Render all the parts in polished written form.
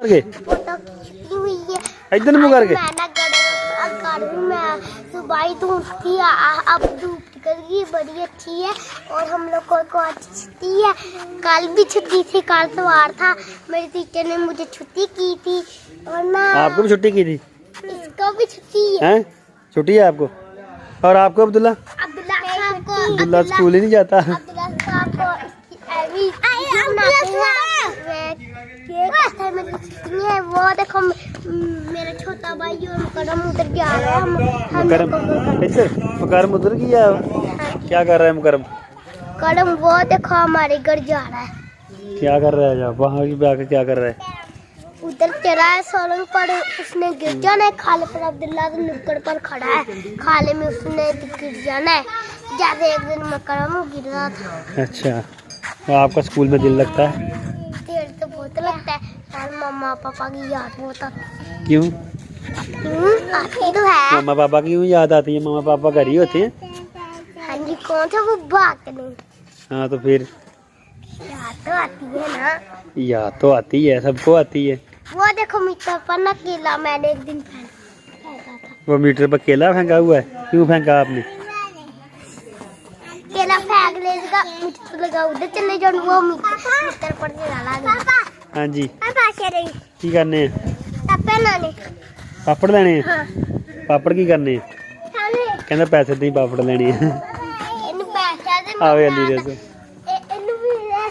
Photo खींची हुई है इधर मुँह करके सुबह तो उठती है अब धूप निकल गई बड़ी अच्छी है और हम लोग को आज छुट्टी है। कल भी छुट्टी थी, कल सवार था, मेरे टीचर ने मुझे छुट्टी की थी और ना आपको भी छुट्टी की थी? इसको भी छुट्टी है। छुट्टी है आपको? और आपको अब्दुल्ला? अब्दुल्ला स्कूल ही नहीं जाता। अब्दुल्ला साहब को है वो देखो मेरा छोटा भाई और मुकरम उधर जा रहा है। मुकरम उधर की है, क्या कर रहा है मुकरम? करम वो देखो हमारे घर जा रहा है। क्या कर रहा है? वहाँ की आके क्या कर रहा है? उधर चला है सोलंग पर, उसने गिर जाना है। खाले पर अब्दुल्ला तो नुक्कड़ पर खड़ा है, खाले में उसने गिर जाना है। जैसे एक दिन मुकरम गिर रहा था। अच्छा, तो आपका स्कूल में दिल लगता है? दिल तो बहुत लगता है और मम्मा पापा की याद बहुत आती है। क्यों? आती तो है। मम्मा पापा की क्यों याद आती है? मम्मा पापा घर ही होते हैं। हाँ जी, कौन सा वो बात नहीं। हाँ तो फिर याद तो आती है ना। याद तो आती है, सबको आती है। वो देखो मीटर पर ना केला मैंने एक दिन फेंका था। वो मीटर पर केला फेंका हुआ है? क्यों फेंका आपने? केला फेंक लेगा, मीटर लगा उधर चले जाओ, वो मीटर पर चला गया। हाँ जी, पापड़ की करने हैं? पापड़ लेने हैं? हाँ। पापड़ की करने हैं? कहना पैसे नहीं पापड़ लेने हैं। आवे अली दे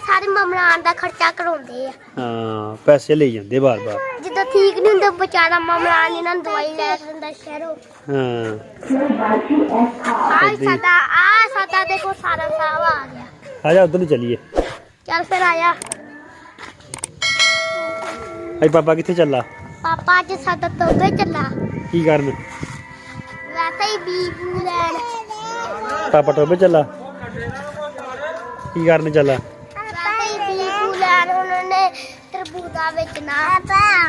ਸਾਰੇ ਮਮਰਾਨ ਦਾ ਖਰਚਾ ਕਰਾਉਂਦੇ ਆ। ਹਾਂ, ਪੈਸੇ ਲਈ ਜਾਂਦੇ ਬਾਰ-ਬਾਰ। ਜਦੋਂ ਠੀਕ ਨਹੀਂ ਹੁੰਦਾ ਵਿਚਾਰਾ ਮਮਰਾਨ ਇਹਨਾਂ ਨੂੰ ਦਵਾਈ ਲੈ ਕੇ ਦਿੰਦਾ ਸ਼ਹਿਰੋਂ। ਹਾਂ ਸਾਡਾ ਦੇਖੋ ਸਾਰਾ ਸਾਹ ਆ ਗਿਆ। ਆ ਜਾ ਉਧਰ ਨੂੰ ਚੱਲੀਏ। ਚੱਲ ਫਿਰ ਆਇਆ। ਅਈ ਪਾਪਾ ਕਿੱਥੇ ਚੱਲਾ? ਪਾਪਾ ਅੱਜ ਸਾਡਾ ਤੋਬੇ ਚੱਲਾ। ਕੀ ਕਰਨ? ਵੈਸੇ ਹੀ ਬੀਬੂ ਲੈਣ। ਪਾਪਾ ਟੋਬੇ ਚੱਲਾ? ਕੀ ਕਰਨ ਚੱਲਾ? उन्होंने तरबूजा बेचना।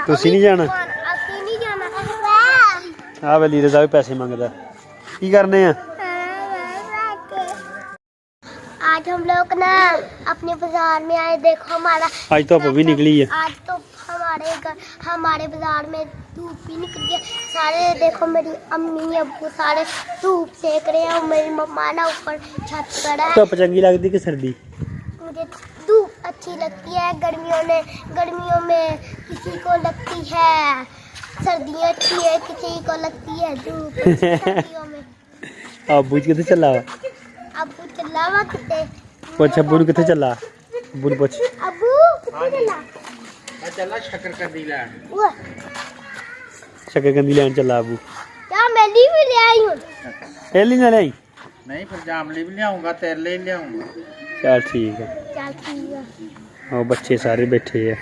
ਤੁਸੀਂ ਨਹੀਂ ਜਾਣਾ? ਅਸੀਂ नहीं जाना। ਆ ਵਲੀ ਦਾ ਵੀ ਪੈਸੇ ਮੰਗਦਾ। ਕੀ ਕਰਨੇ ਆ? आज हम लोग ना अपने बाजार में आए। देखो हमारा आज तो भी निकली है। आज तो हमारे बाजार में धूप भी निकल गया। सारे देखो मेरी अम्मी अब्बू सारे धूप सेक रहे हैं और मेरी मम्मा ना ऊपर छत पर है। धुप चंगी लगती कि सर्दी? मुझे धूप अच्छी लगती है। गर्मियों में किसी को लगती है सर्दियाँ अच्छी है, किसी को लगती है धूप सर्दियों में। अब्बू किथे चला? अब्बू चला वा किते? पुछ अब्बू नु किथे चला? अब्बू नु पुछ। अब्बू किथे चला? मैं चला शकरकंदी लैन। वो शकरकंदी लैन चला अब्बू। क्या मैं भी ले आई हूँ। एली ना लाई? नहीं, फिर जामली भी लियाऊंगा, तेरे लिए लियाऊंगा। चल ठीक है। चल ठीक है। और बच्चे सारे बैठे हैं।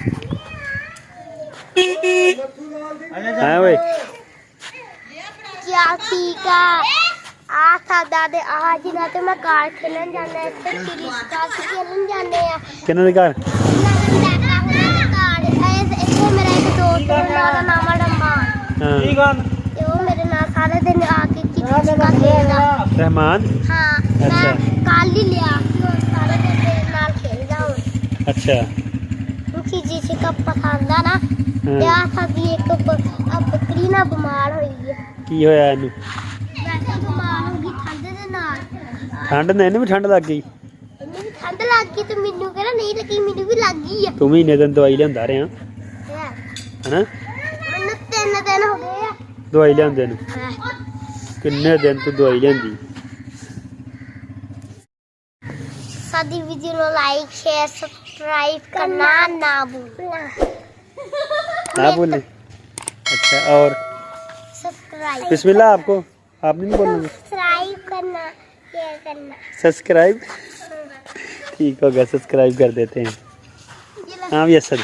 हाँ भाई क्या ठीक है। आ सादा दे आज ना तो मैं कार खेलन जाना है, फिर रिश्ता खेलन जाने हैं। किन्ने दे घर? मेरा एक दोस्त है नाम रहमान। हाँ ते वो मेरे नाल सारे दिन आके चिकचिका खेलदा। रहमान? हाँ अच्छा। मैं कल ही लिया सारे दिन मेरे नाल खेलदा हूँ। अच्छा। उनकी जिसे का पसंद है ना ते आ सादी एक अब बकरी ना बीमार हुई है। की होया इनू? वैसे बीमार हो गई ठंड दे नाल। ठंड ने इनू भी ठंड लग गई? इन्हें भी ठंड लग गई तो मैनू कहना नहीं लगी, मैनू भी लग गई है। तू महीने दिन दवाई लियांदा रहा है ना? मैनू 3 दिन हो गए आ दवाई लियांदे नू। किन्ने दिन तू दवाई लियांदी? सादी वीडियो को लाइक शेयर सब्सक्राइब करना ना भूलना। ना भूलें। अच्छा, और सब्सक्राइब बिस्मिल्लाह आपको आपने नहीं बोलना? सब्सक्राइब करना, शेयर करना। सब्सक्राइब ठीक हो गया, सब्सक्राइब कर देते हैं। हाँ यस सर।